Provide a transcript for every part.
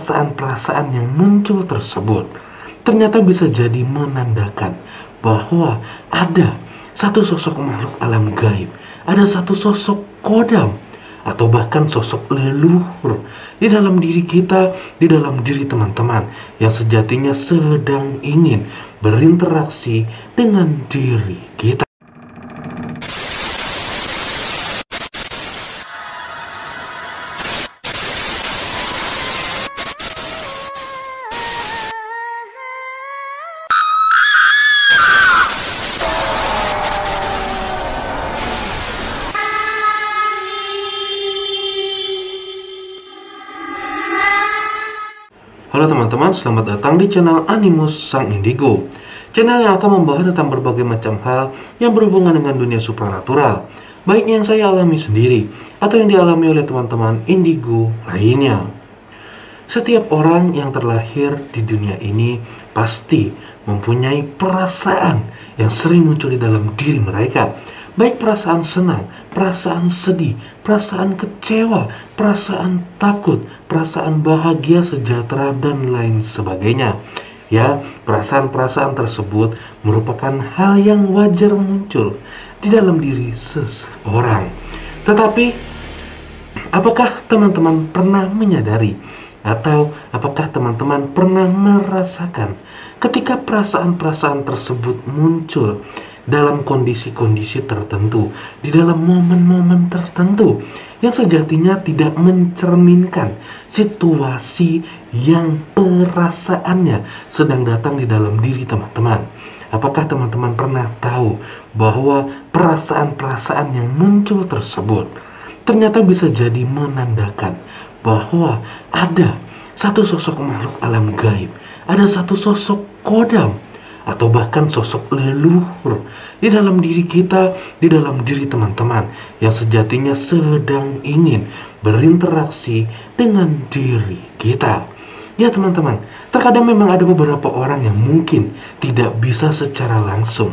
perasaan-perasaan yang muncul tersebut ternyata bisa jadi menandakan bahwa ada satu sosok makhluk alam gaib, ada satu sosok kodam, atau bahkan sosok leluhur di dalam diri kita, di dalam diri teman-teman yang sejatinya sedang ingin berinteraksi dengan diri kita. Halo teman-teman, selamat datang di channel Animus Sang Indigo, channel yang akan membahas tentang berbagai macam hal yang berhubungan dengan dunia supranatural, baik yang saya alami sendiri atau yang dialami oleh teman-teman indigo lainnya. Setiap orang yang terlahir di dunia ini pasti mempunyai perasaan yang sering muncul di dalam diri mereka, baik perasaan senang, perasaan sedih, perasaan kecewa, perasaan takut, perasaan bahagia, sejahtera, dan lain sebagainya. Ya, perasaan-perasaan tersebut merupakan hal yang wajar muncul di dalam diri seseorang. Tetapi, apakah teman-teman pernah menyadari atau apakah teman-teman pernah merasakan ketika perasaan-perasaan tersebut muncul dalam kondisi-kondisi tertentu, di dalam momen-momen tertentu yang sejatinya tidak mencerminkan situasi yang perasaannya sedang datang di dalam diri teman-teman? Apakah teman-teman pernah tahu bahwa perasaan-perasaan yang muncul tersebut ternyata bisa jadi menandakan bahwa ada satu sosok makhluk alam gaib, ada satu sosok kodam, atau bahkan sosok leluhur di dalam diri kita, di dalam diri teman-teman yang sejatinya sedang ingin berinteraksi dengan diri kita. Ya teman-teman, terkadang memang ada beberapa orang yang mungkin tidak bisa secara langsung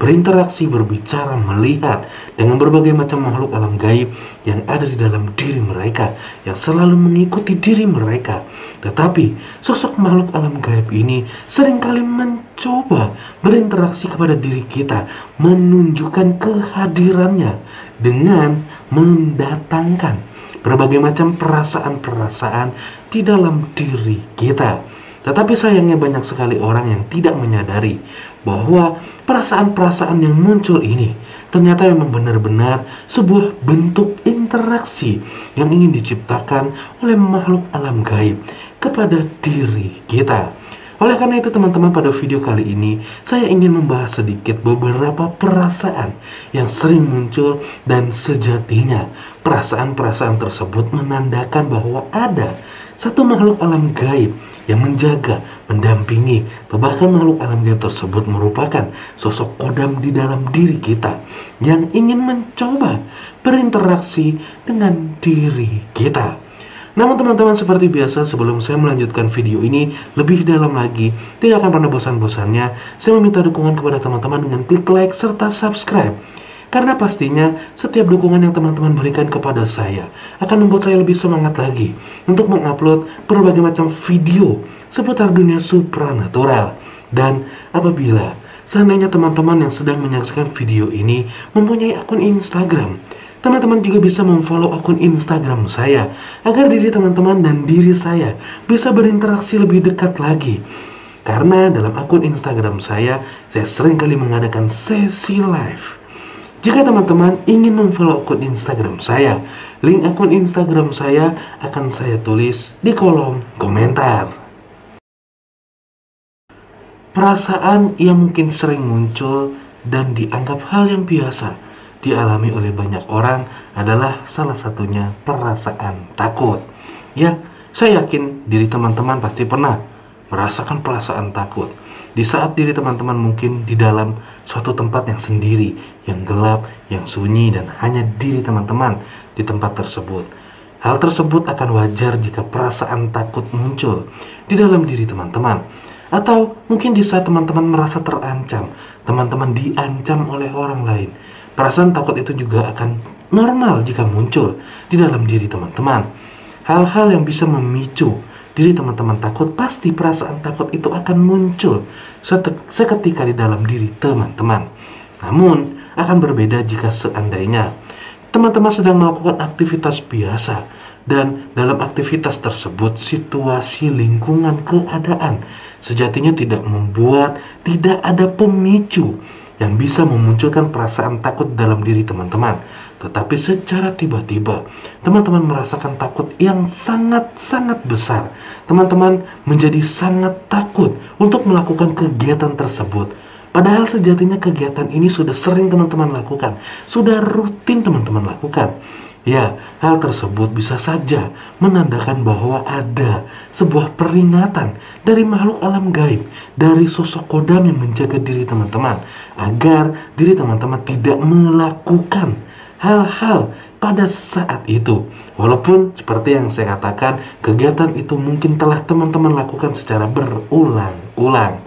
berinteraksi, berbicara, melihat dengan berbagai macam makhluk alam gaib yang ada di dalam diri mereka, yang selalu mengikuti diri mereka. Tetapi sosok makhluk alam gaib ini seringkali mencoba berinteraksi kepada diri kita, menunjukkan kehadirannya dengan mendatangkan berbagai macam perasaan-perasaan di dalam diri kita. Tetapi sayangnya banyak sekali orang yang tidak menyadari bahwa perasaan-perasaan yang muncul ini ternyata memang benar-benar sebuah bentuk interaksi yang ingin diciptakan oleh makhluk alam gaib kepada diri kita. Oleh karena itu teman-teman, pada video kali ini saya ingin membahas sedikit beberapa perasaan yang sering muncul dan sejatinya perasaan-perasaan tersebut menandakan bahwa ada satu makhluk alam gaib yang menjaga, mendampingi, bahkan makhluk alam gaib tersebut merupakan sosok kodam di dalam diri kita yang ingin mencoba berinteraksi dengan diri kita. Namun teman-teman, seperti biasa, sebelum saya melanjutkan video ini lebih dalam lagi, tidak akan pernah bosan-bosannya saya meminta dukungan kepada teman-teman dengan klik like serta subscribe. Karena pastinya setiap dukungan yang teman-teman berikan kepada saya akan membuat saya lebih semangat lagi untuk mengupload berbagai macam video seputar dunia supranatural. Dan apabila seandainya teman-teman yang sedang menyaksikan video ini mempunyai akun Instagram, teman-teman juga bisa memfollow akun Instagram saya agar diri teman-teman dan diri saya bisa berinteraksi lebih dekat lagi. Karena dalam akun Instagram saya seringkali mengadakan sesi live. Jika teman-teman ingin memfollow akun Instagram saya, link akun Instagram saya akan saya tulis di kolom komentar. Perasaan yang mungkin sering muncul dan dianggap hal yang biasa dialami oleh banyak orang adalah salah satunya perasaan takut. Ya, saya yakin diri teman-teman pasti pernah merasakan perasaan takut di saat diri teman-teman mungkin di dalam suatu tempat yang sendiri, yang gelap, yang sunyi, dan hanya diri teman-teman di tempat tersebut. Hal tersebut akan wajar jika perasaan takut muncul di dalam diri teman-teman. Atau mungkin di saat teman-teman merasa terancam, teman-teman diancam oleh orang lain. Perasaan takut itu juga akan normal jika muncul di dalam diri teman-teman. Hal-hal yang bisa memicu diri teman-teman takut, pasti perasaan takut itu akan muncul seketika di dalam diri teman-teman. Namun, akan berbeda jika seandainya teman-teman sedang melakukan aktivitas biasa dan dalam aktivitas tersebut situasi, lingkungan, keadaan sejatinya tidak ada pemicu yang bisa memunculkan perasaan takut dalam diri teman-teman. Tetapi secara tiba-tiba, teman-teman merasakan takut yang sangat-sangat besar. Teman-teman menjadi sangat takut untuk melakukan kegiatan tersebut. Padahal sejatinya kegiatan ini sudah sering teman-teman lakukan, sudah rutin teman-teman lakukan. Ya, hal tersebut bisa saja menandakan bahwa ada sebuah peringatan dari makhluk alam gaib, dari sosok kodam yang menjaga diri teman-teman, agar diri teman-teman tidak melakukan hal-hal pada saat itu. Walaupun seperti yang saya katakan, kegiatan itu mungkin telah teman-teman lakukan secara berulang-ulang.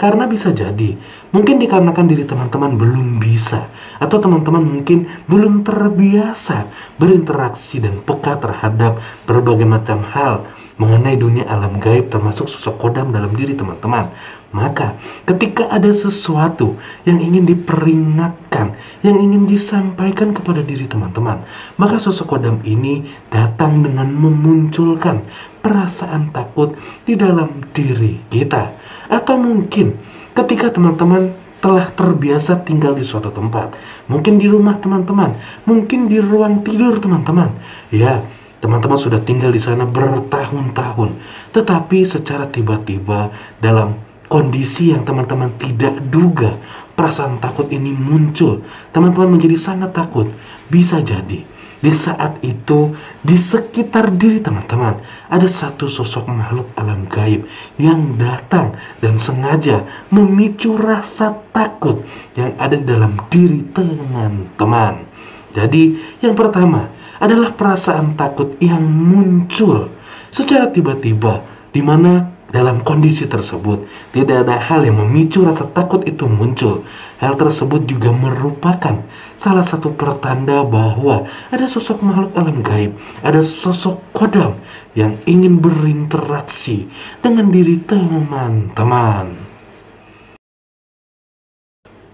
Karena bisa jadi, mungkin dikarenakan diri teman-teman belum bisa, atau teman-teman mungkin belum terbiasa berinteraksi dan peka terhadap berbagai macam hal mengenai dunia alam gaib, termasuk sosok kodam dalam diri teman-teman. Maka, ketika ada sesuatu yang ingin diperingatkan, yang ingin disampaikan kepada diri teman-teman, maka sosok kodam ini datang dengan memunculkan perasaan takut di dalam diri kita. Atau mungkin ketika teman-teman telah terbiasa tinggal di suatu tempat, mungkin di rumah teman-teman, mungkin di ruang tidur teman-teman, ya, teman-teman sudah tinggal di sana bertahun-tahun, tetapi secara tiba-tiba dalam kondisi yang teman-teman tidak duga, perasaan takut ini muncul. Teman-teman menjadi sangat takut. Bisa jadi di saat itu, di sekitar diri teman-teman, ada satu sosok makhluk alam gaib yang datang dan sengaja memicu rasa takut yang ada dalam diri teman-teman. Jadi, yang pertama adalah perasaan takut yang muncul secara tiba-tiba, di mana dalam kondisi tersebut tidak ada hal yang memicu rasa takut itu muncul. Hal tersebut juga merupakan salah satu pertanda bahwa ada sosok makhluk alam gaib, ada sosok kodam yang ingin berinteraksi dengan diri teman-teman.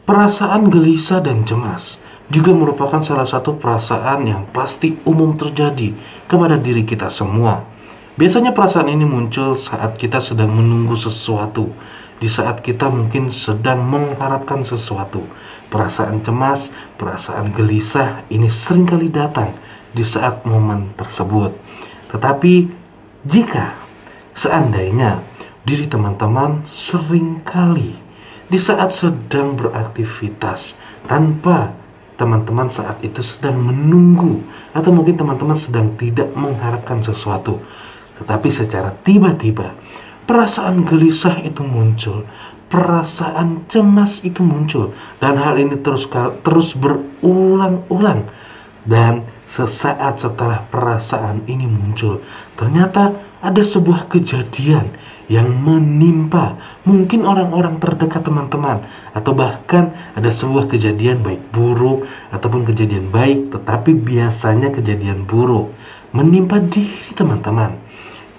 Perasaan gelisah dan cemas juga merupakan salah satu perasaan yang pasti umum terjadi kepada diri kita semua. Biasanya perasaan ini muncul saat kita sedang menunggu sesuatu, di saat kita mungkin sedang mengharapkan sesuatu. Perasaan cemas, perasaan gelisah ini seringkali datang di saat momen tersebut. Tetapi jika seandainya diri teman-teman seringkali di saat sedang beraktivitas tanpa teman-teman saat itu sedang menunggu, atau mungkin teman-teman sedang tidak mengharapkan sesuatu, tetapi secara tiba-tiba perasaan gelisah itu muncul, perasaan cemas itu muncul, dan hal ini terus berulang-ulang. Dan sesaat setelah perasaan ini muncul, ternyata ada sebuah kejadian yang menimpa mungkin orang-orang terdekat teman-teman, atau bahkan ada sebuah kejadian baik buruk ataupun kejadian baik, tetapi biasanya kejadian buruk menimpa diri teman-teman.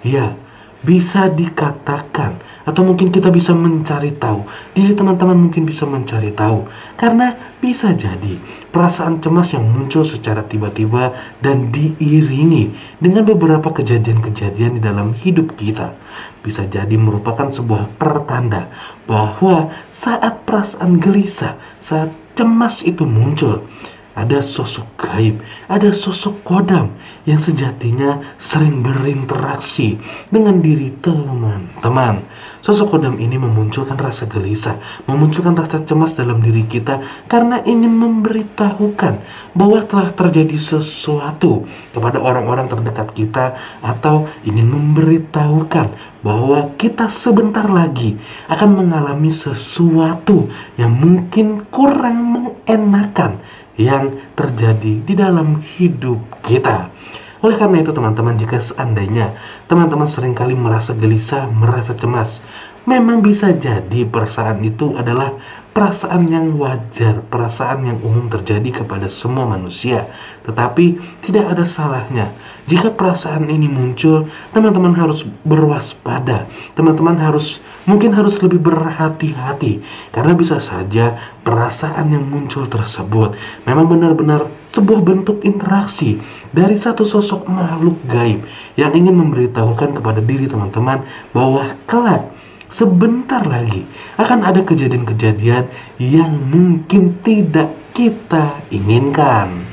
Ya, bisa dikatakan, atau mungkin kita bisa mencari tahu, diri teman-teman mungkin bisa mencari tahu, karena bisa jadi perasaan cemas yang muncul secara tiba-tiba dan diiringi dengan beberapa kejadian-kejadian di dalam hidup kita, bisa jadi merupakan sebuah pertanda bahwa saat perasaan gelisah, saat cemas itu muncul, ada sosok gaib, ada sosok kodam yang sejatinya sering berinteraksi dengan diri teman-teman. Sosok kodam ini memunculkan rasa gelisah, memunculkan rasa cemas dalam diri kita karena ingin memberitahukan bahwa telah terjadi sesuatu kepada orang-orang terdekat kita, atau ingin memberitahukan bahwa kita sebentar lagi akan mengalami sesuatu yang mungkin kurang mengenakan yang terjadi di dalam hidup kita. Oleh karena itu teman-teman, jika seandainya teman-teman seringkali merasa gelisah, merasa cemas, Memang bisa jadi perasaan itu adalah perasaan yang wajar, perasaan yang umum terjadi kepada semua manusia. Tetapi tidak ada salahnya jika perasaan ini muncul, teman-teman harus berwaspada. Teman-teman mungkin harus lebih berhati-hati, karena bisa saja perasaan yang muncul tersebut memang benar-benar sebuah bentuk interaksi dari satu sosok makhluk gaib yang ingin memberitahukan kepada diri teman-teman bahwa kelak sebentar lagi akan ada kejadian-kejadian yang mungkin tidak kita inginkan.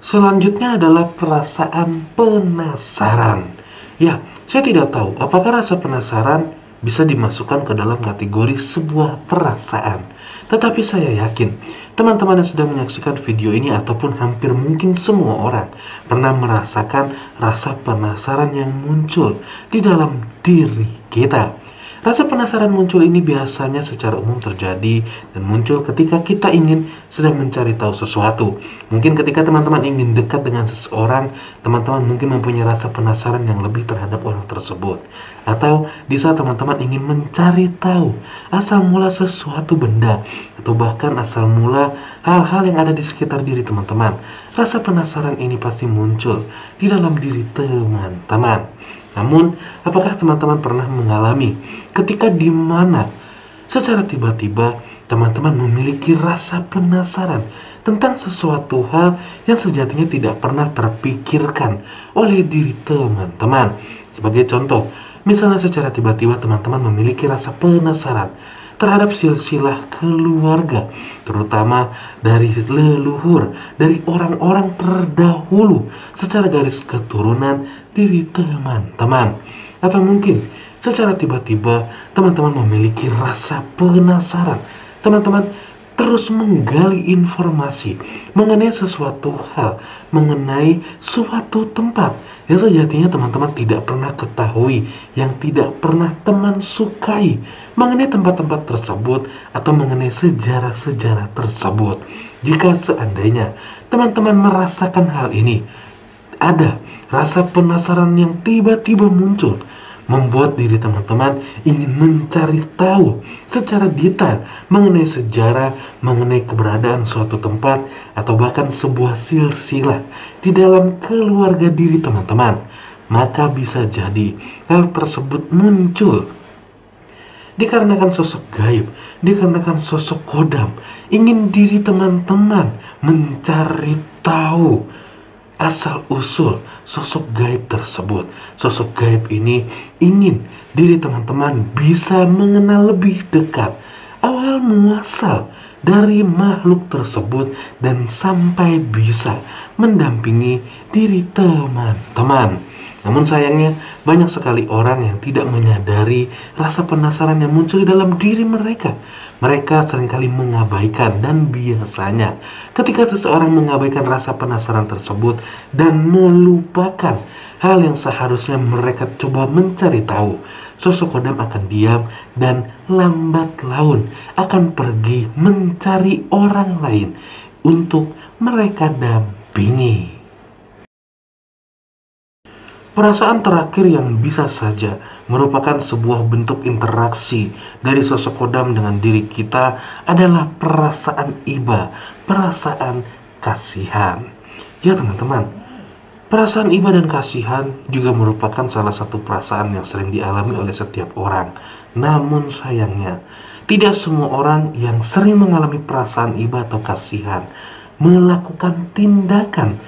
Selanjutnya adalah perasaan penasaran. Ya, saya tidak tahu apakah rasa penasaran bisa dimasukkan ke dalam kategori sebuah perasaan. Tetapi saya yakin teman-teman yang sedang menyaksikan video ini ataupun hampir mungkin semua orang pernah merasakan rasa penasaran yang muncul di dalam diri kita. Rasa penasaran muncul ini biasanya secara umum terjadi dan muncul ketika kita ingin sedang mencari tahu sesuatu. Mungkin ketika teman-teman ingin dekat dengan seseorang, teman-teman mungkin mempunyai rasa penasaran yang lebih terhadap orang tersebut. Atau di saat teman-teman ingin mencari tahu asal mula sesuatu benda, atau bahkan asal mula hal-hal yang ada di sekitar diri teman-teman. Rasa penasaran ini pasti muncul di dalam diri teman-teman. Namun, apakah teman-teman pernah mengalami ketika di mana secara tiba-tiba teman-teman memiliki rasa penasaran tentang sesuatu hal yang sejatinya tidak pernah terpikirkan oleh diri teman-teman? Sebagai contoh, misalnya secara tiba-tiba teman-teman memiliki rasa penasaran terhadap silsilah keluarga, terutama dari leluhur, dari orang-orang terdahulu secara garis keturunan diri teman-teman. Atau mungkin secara tiba-tiba teman-teman memiliki rasa penasaran, teman-teman terus menggali informasi mengenai sesuatu hal, mengenai suatu tempat yang sejatinya teman-teman tidak pernah ketahui, yang tidak pernah teman sukai, mengenai tempat-tempat tersebut atau mengenai sejarah-sejarah tersebut. Jika seandainya teman-teman merasakan hal ini, ada rasa penasaran yang tiba-tiba muncul, membuat diri teman-teman ingin mencari tahu secara detail mengenai sejarah, mengenai keberadaan suatu tempat, atau bahkan sebuah silsilah di dalam keluarga diri teman-teman. Maka bisa jadi hal tersebut muncul dikarenakan sosok gaib, dikarenakan sosok kodam ingin diri teman-teman mencari tahu asal-usul sosok gaib tersebut. Sosok gaib ini ingin diri teman-teman bisa mengenal lebih dekat awal muasal dari makhluk tersebut dan sampai bisa mendampingi diri teman-teman. Namun sayangnya banyak sekali orang yang tidak menyadari rasa penasaran yang muncul di dalam diri mereka. Mereka seringkali mengabaikan, dan biasanya ketika seseorang mengabaikan rasa penasaran tersebut dan melupakan hal yang seharusnya mereka coba mencari tahu, sosok kodam akan diam dan lambat laun akan pergi mencari orang lain untuk mereka dampingi. Perasaan terakhir yang bisa saja merupakan sebuah bentuk interaksi dari sosok kodam dengan diri kita adalah perasaan iba, perasaan kasihan. Ya teman-teman, perasaan iba dan kasihan juga merupakan salah satu perasaan yang sering dialami oleh setiap orang. Namun sayangnya, tidak semua orang yang sering mengalami perasaan iba atau kasihan melakukan tindakan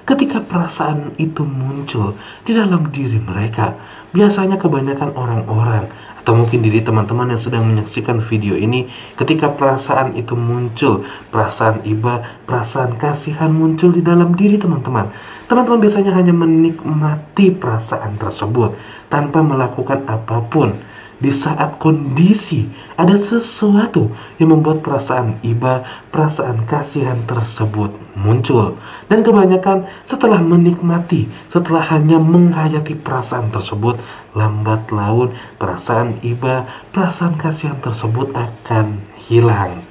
ketika perasaan itu muncul di dalam diri mereka. Biasanya kebanyakan orang-orang, atau mungkin diri teman-teman yang sedang menyaksikan video ini, ketika perasaan itu muncul, perasaan iba, perasaan kasihan muncul di dalam diri teman-teman, teman-teman biasanya hanya menikmati perasaan tersebut tanpa melakukan apapun. Di saat kondisi ada sesuatu yang membuat perasaan iba, perasaan kasihan tersebut muncul. Dan kebanyakan setelah menikmati, setelah hanya menghayati perasaan tersebut, lambat laun perasaan iba, perasaan kasihan tersebut akan hilang.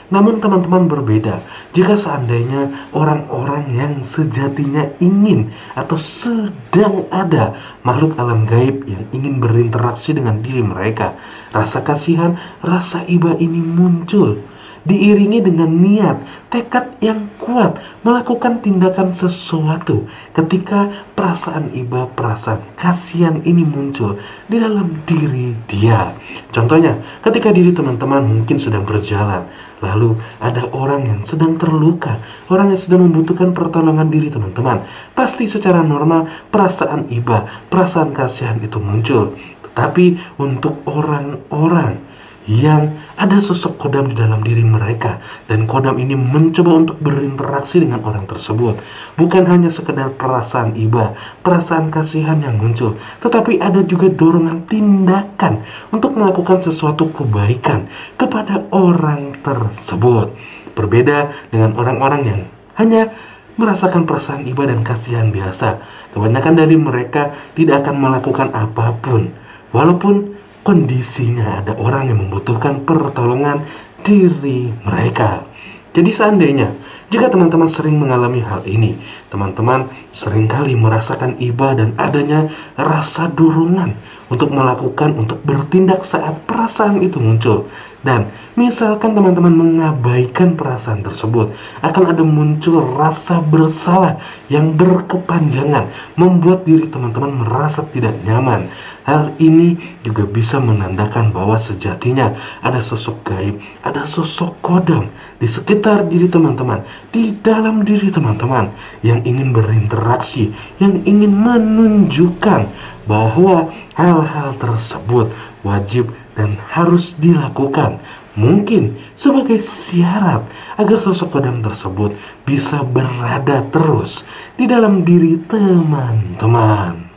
Namun teman-teman berbeda jika seandainya orang-orang yang sejatinya ingin atau sedang ada makhluk alam gaib yang ingin berinteraksi dengan diri mereka. Rasa kasihan, rasa iba ini muncul diiringi dengan niat, tekad yang kuat melakukan tindakan sesuatu. Ketika perasaan iba, perasaan kasihan ini muncul di dalam diri dia. Contohnya, ketika diri teman-teman mungkin sedang berjalan, lalu ada orang yang sedang terluka, orang yang sedang membutuhkan pertolongan diri teman-teman. Pasti secara normal perasaan iba, perasaan kasihan itu muncul. Tetapi untuk orang-orang yang ada sosok kodam di dalam diri mereka, dan kodam ini mencoba untuk berinteraksi dengan orang tersebut, bukan hanya sekedar perasaan iba, perasaan kasihan yang muncul, tetapi ada juga dorongan tindakan untuk melakukan sesuatu kebaikan kepada orang tersebut. Berbeda dengan orang-orang yang hanya merasakan perasaan iba dan kasihan biasa. Kebanyakan dari mereka tidak akan melakukan apapun, walaupun kondisinya ada orang yang membutuhkan pertolongan diri mereka. Jadi seandainya jika teman-teman sering mengalami hal ini, teman-teman seringkali merasakan iba dan adanya rasa dorongan untuk melakukan, untuk bertindak saat perasaan itu muncul. Dan misalkan teman-teman mengabaikan perasaan tersebut, akan ada muncul rasa bersalah yang berkepanjangan, membuat diri teman-teman merasa tidak nyaman. Hal ini juga bisa menandakan bahwa sejatinya ada sosok gaib, ada sosok kodam di sekitar diri teman-teman, di dalam diri teman-teman yang ingin berinteraksi, yang ingin menunjukkan bahwa hal-hal tersebut wajib dan harus dilakukan, mungkin sebagai syarat agar sosok kodam tersebut bisa berada terus di dalam diri teman-teman.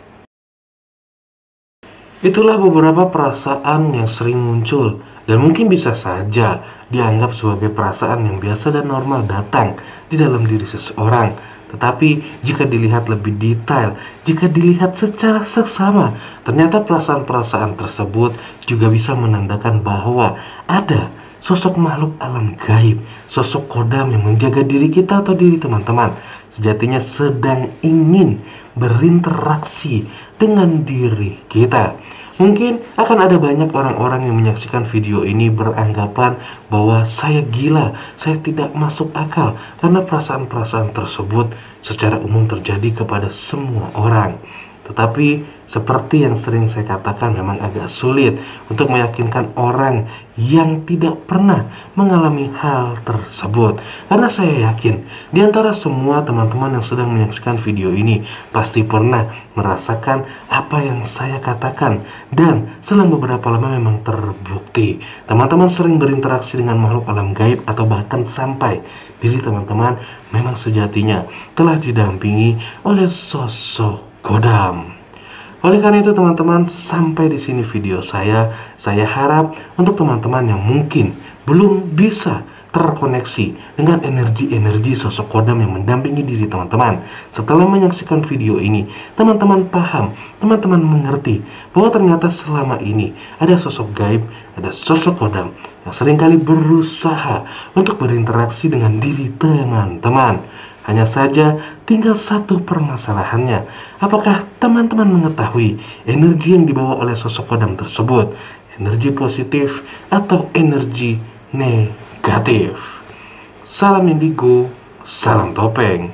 Itulah beberapa perasaan yang sering muncul dan mungkin bisa saja dianggap sebagai perasaan yang biasa dan normal datang di dalam diri seseorang. Tetapi jika dilihat lebih detail, jika dilihat secara seksama, ternyata perasaan-perasaan tersebut juga bisa menandakan bahwa ada sosok makhluk alam gaib, sosok kodam yang menjaga diri kita atau diri teman-teman, sejatinya sedang ingin berinteraksi dengan diri kita. Mungkin akan ada banyak orang-orang yang menyaksikan video ini beranggapan bahwa saya gila, saya tidak masuk akal, karena perasaan-perasaan tersebut secara umum terjadi kepada semua orang. Tetapi seperti yang sering saya katakan, memang agak sulit untuk meyakinkan orang yang tidak pernah mengalami hal tersebut. Karena saya yakin di antara semua teman-teman yang sedang menyaksikan video ini pasti pernah merasakan apa yang saya katakan. Dan selang beberapa lama memang terbukti teman-teman sering berinteraksi dengan makhluk alam gaib, atau bahkan sampai diri teman-teman memang sejatinya telah didampingi oleh sosok kodam. Oleh karena itu teman-teman, sampai di sini video saya. Saya harap untuk teman-teman yang mungkin belum bisa terkoneksi dengan energi-energi sosok kodam yang mendampingi diri teman-teman, setelah menyaksikan video ini, teman-teman paham, teman-teman mengerti bahwa ternyata selama ini ada sosok gaib, ada sosok kodam yang seringkali berusaha untuk berinteraksi dengan diri teman-teman. Hanya saja tinggal satu permasalahannya. Apakah teman-teman mengetahui energi yang dibawa oleh sosok kodam tersebut? Energi positif atau energi negatif? Salam indigo, salam topeng.